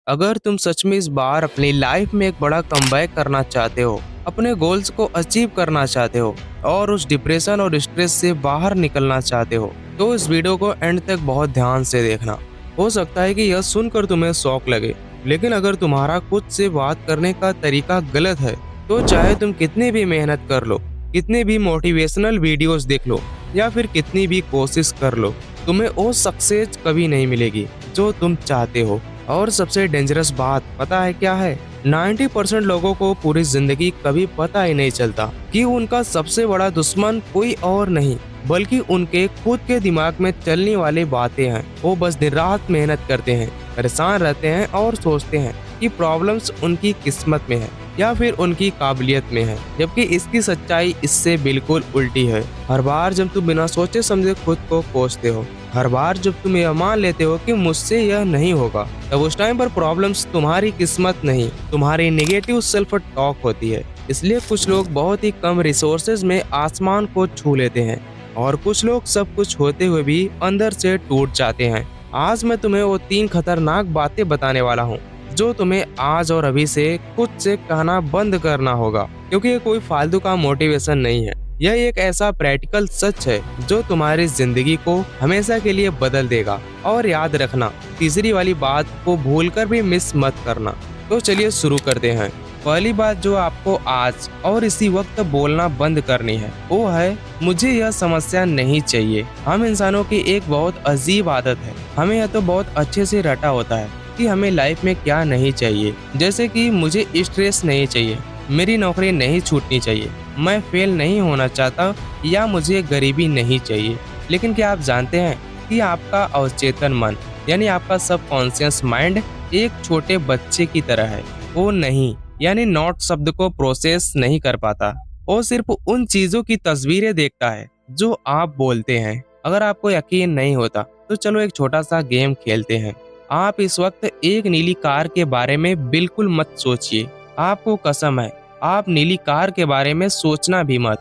अगर तुम सच में इस बार अपनी लाइफ में एक बड़ा कमबैक करना चाहते हो, अपने गोल्स को अचीव करना चाहते हो और उस डिप्रेशन और स्ट्रेस से बाहर निकलना चाहते हो, तो इस वीडियो को एंड तक बहुत ध्यान से देखना। हो सकता है कि यह सुनकर तुम्हें शौक लगे, लेकिन अगर तुम्हारा खुद से बात करने का तरीका गलत है, तो चाहे तुम कितनी भी मेहनत कर लो, कितनी भी मोटिवेशनल वीडियोस देख लो या फिर कितनी भी कोशिश कर लो, तुम्हें वो सक्सेस कभी नहीं मिलेगी जो तुम चाहते हो। और सबसे डेंजरस बात पता है क्या है? 90% लोगों को पूरी जिंदगी कभी पता ही नहीं चलता कि उनका सबसे बड़ा दुश्मन कोई और नहीं बल्कि उनके खुद के दिमाग में चलने वाली बातें हैं। वो बस दिन रात मेहनत करते हैं, परेशान रहते हैं और सोचते हैं कि प्रॉब्लम्स उनकी किस्मत में है या फिर उनकी काबिलियत में है, जबकि इसकी सच्चाई इससे बिल्कुल उल्टी है। हर बार जब तुम बिना सोचे समझे खुद को कोसते हो, हर बार जब तुम यह मान लेते हो कि मुझसे यह नहीं होगा, तब उस टाइम पर प्रॉब्लम्स तुम्हारी किस्मत नहीं, तुम्हारी नेगेटिव सेल्फ टॉक होती है। इसलिए कुछ लोग बहुत ही कम रिसोर्सेज में आसमान को छू लेते हैं और कुछ लोग सब कुछ होते हुए भी अंदर से टूट जाते हैं। आज मैं तुम्हें वो 3 खतरनाक बातें बताने वाला हूँ जो तुम्हें आज और अभी से खुद से कहना बंद करना होगा, क्योंकि ये कोई फालतू का मोटिवेशन नहीं है। यह एक ऐसा प्रैक्टिकल सच है जो तुम्हारी जिंदगी को हमेशा के लिए बदल देगा। और याद रखना, तीसरी वाली बात को भूलकर भी मिस मत करना। तो चलिए शुरू करते हैं। पहली बात जो आपको आज और इसी वक्त बोलना बंद करनी है वो है, मुझे यह समस्या नहीं चाहिए। हम इंसानों की एक बहुत अजीब आदत है, हमें यह तो बहुत अच्छे से रटा होता है कि हमें लाइफ में क्या नहीं चाहिए। जैसे कि मुझे स्ट्रेस नहीं चाहिए, मेरी नौकरी नहीं छूटनी चाहिए, मैं फेल नहीं होना चाहता या मुझे गरीबी नहीं चाहिए। लेकिन क्या आप जानते हैं कि आपका अवचेतन मन यानी आपका सबकॉन्शियस माइंड एक छोटे बच्चे की तरह है। वो नहीं यानी नॉट शब्द को प्रोसेस नहीं कर पाता। वो सिर्फ उन चीजों की तस्वीरें देखता है जो आप बोलते हैं। अगर आपको यकीन नहीं होता तो चलो एक छोटा सा गेम खेलते हैं। आप इस वक्त एक नीली कार के बारे में बिल्कुल मत सोचिए। आपको कसम है, आप नीली कार के बारे में सोचना भी मत।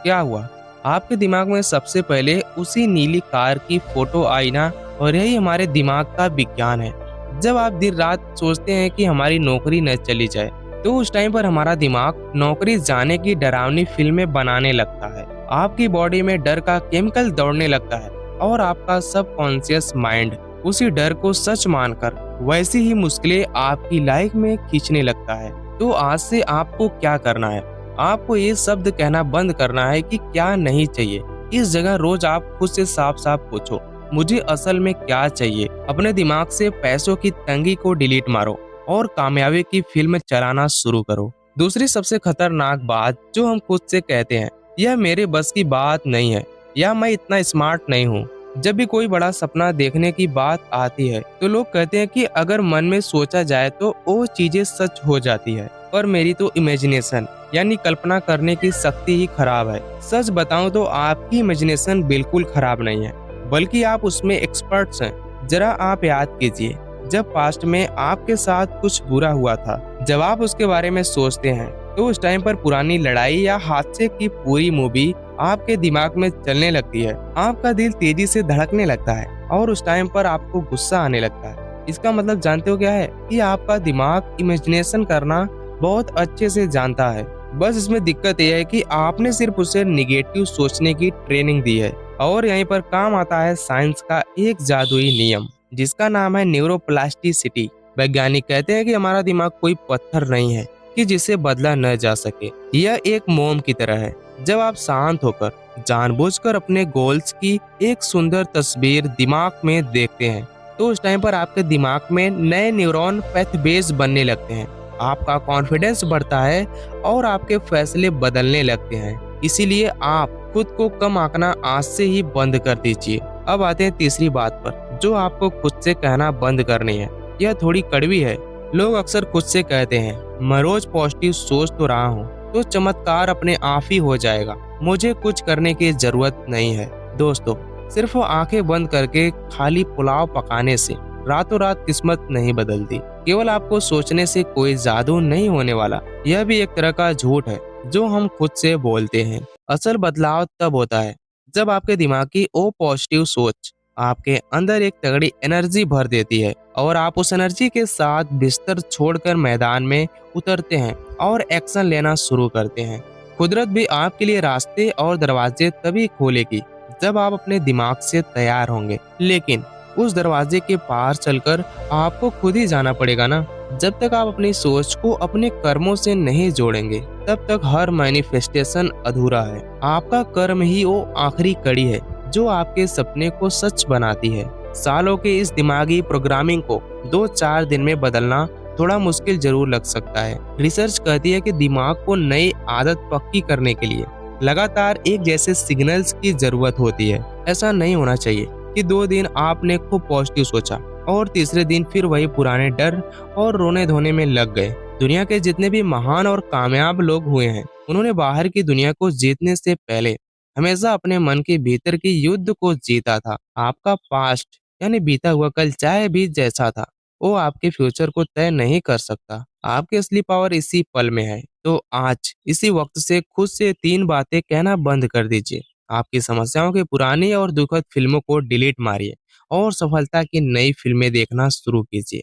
क्या हुआ? आपके दिमाग में सबसे पहले उसी नीली कार की फोटो आई ना? और यही हमारे दिमाग का विज्ञान है। जब आप दिन रात सोचते हैं कि हमारी नौकरी न चली जाए, तो उस टाइम पर हमारा दिमाग नौकरी जाने की डरावनी फिल्में बनाने लगता है। आपकी बॉडी में डर का केमिकल दौड़ने लगता है और आपका सबकॉन्शियस माइंड उसी डर को सच मानकर वैसी ही मुश्किलें आपकी लाइफ में खींचने लगता है। तो आज से आपको क्या करना है? आपको ये शब्द कहना बंद करना है कि क्या नहीं चाहिए। इस जगह रोज आप खुद से साफ साफ पूछो, मुझे असल में क्या चाहिए। अपने दिमाग से पैसों की तंगी को डिलीट मारो और कामयाबी की फिल्म चलाना शुरू करो। दूसरी सबसे खतरनाक बात जो हम खुद से कहते हैं, यह मेरे बस की बात नहीं है या मैं इतना स्मार्ट नहीं हूँ। जब भी कोई बड़ा सपना देखने की बात आती है तो लोग कहते हैं कि अगर मन में सोचा जाए तो वो चीजें सच हो जाती है। पर मेरी तो इमेजिनेशन यानी कल्पना करने की शक्ति ही खराब है। सच बताऊं तो आपकी इमेजिनेशन बिल्कुल खराब नहीं है, बल्कि आप उसमें एक्सपर्ट्स हैं। जरा आप याद कीजिए, जब पास्ट में आपके साथ कुछ बुरा हुआ था, जब आप उसके बारे में सोचते हैं तो उस टाइम पर पुरानी लड़ाई या हादसे की पूरी मूवी आपके दिमाग में चलने लगती है। आपका दिल तेजी से धड़कने लगता है और उस टाइम पर आपको गुस्सा आने लगता है। इसका मतलब जानते हो क्या है? कि आपका दिमाग इमेजिनेशन करना बहुत अच्छे से जानता है। बस इसमें दिक्कत यह है कि आपने सिर्फ उसे निगेटिव सोचने की ट्रेनिंग दी है। और यहीं पर काम आता है साइंस का एक जादुई नियम जिसका नाम है न्यूरोप्लास्टिसिटी। वैज्ञानिक कहते हैं कि हमारा दिमाग कोई पत्थर नहीं है कि जिसे बदला न जा सके। यह एक मोम की तरह है। जब आप शांत होकर जानबूझकर अपने गोल्स की एक सुंदर तस्वीर दिमाग में देखते हैं, तो उस टाइम पर आपके दिमाग में नए न्यूरॉन पैथवेज बनने लगते हैं। आपका कॉन्फिडेंस बढ़ता है और आपके फैसले बदलने लगते हैं। इसीलिए आप खुद को कम आंकना आज से ही बंद कर दीजिए। अब आते हैं तीसरी बात पर जो आपको खुद से कहना बंद करनी है। यह थोड़ी कड़वी है। लोग अक्सर खुद से कहते हैं, मैं रोज पॉजिटिव सोच तो रहा हूँ तो चमत्कार अपने आप ही हो जाएगा, मुझे कुछ करने की जरूरत नहीं है। दोस्तों, सिर्फ आंखें बंद करके खाली पुलाव पकाने से रातों रात किस्मत नहीं बदलती। केवल आपको सोचने से कोई जादू नहीं होने वाला। यह भी एक तरह का झूठ है जो हम खुद से बोलते हैं। असल बदलाव तब होता है जब आपके दिमाग की वो पॉजिटिव सोच आपके अंदर एक तगड़ी एनर्जी भर देती है और आप उस एनर्जी के साथ बिस्तर छोड़कर मैदान में उतरते हैं और एक्शन लेना शुरू करते हैं। कुदरत भी आपके लिए रास्ते और दरवाजे तभी खोलेगी जब आप अपने दिमाग से तैयार होंगे, लेकिन उस दरवाजे के पार चलकर आपको खुद ही जाना पड़ेगा ना। जब तक आप अपनी सोच को अपने कर्मों से नहीं जोड़ेंगे, तब तक हर मैनिफेस्टेशन अधूरा है। आपका कर्म ही वो आखिरी कड़ी है जो आपके सपने को सच बनाती है। सालों के इस दिमागी प्रोग्रामिंग को 2-4 दिन में बदलना थोड़ा मुश्किल जरूर लग सकता है। रिसर्च कहती है कि दिमाग को नई आदत पक्की करने के लिए लगातार एक जैसे सिग्नल्स की जरूरत होती है। ऐसा नहीं होना चाहिए कि 2 दिन आपने खूब पॉजिटिव सोचा और तीसरे दिन फिर वही पुराने डर और रोने धोने में लग गए। दुनिया के जितने भी महान और कामयाब लोग हुए हैं, उन्होंने बाहर की दुनिया को जीतने से पहले हमेशा अपने मन के भीतर की युद्ध को जीता था। आपका पास्ट यानी बीता हुआ कल चाहे भी जैसा था, वो आपके फ्यूचर को तय नहीं कर सकता। आपकी असली पावर इसी पल में है। तो आज इसी वक्त से खुद से 3 बातें कहना बंद कर दीजिए। आपकी समस्याओं की पुरानी और दुखद फिल्मों को डिलीट मारिए और सफलता की नई फिल्में देखना शुरू कीजिए।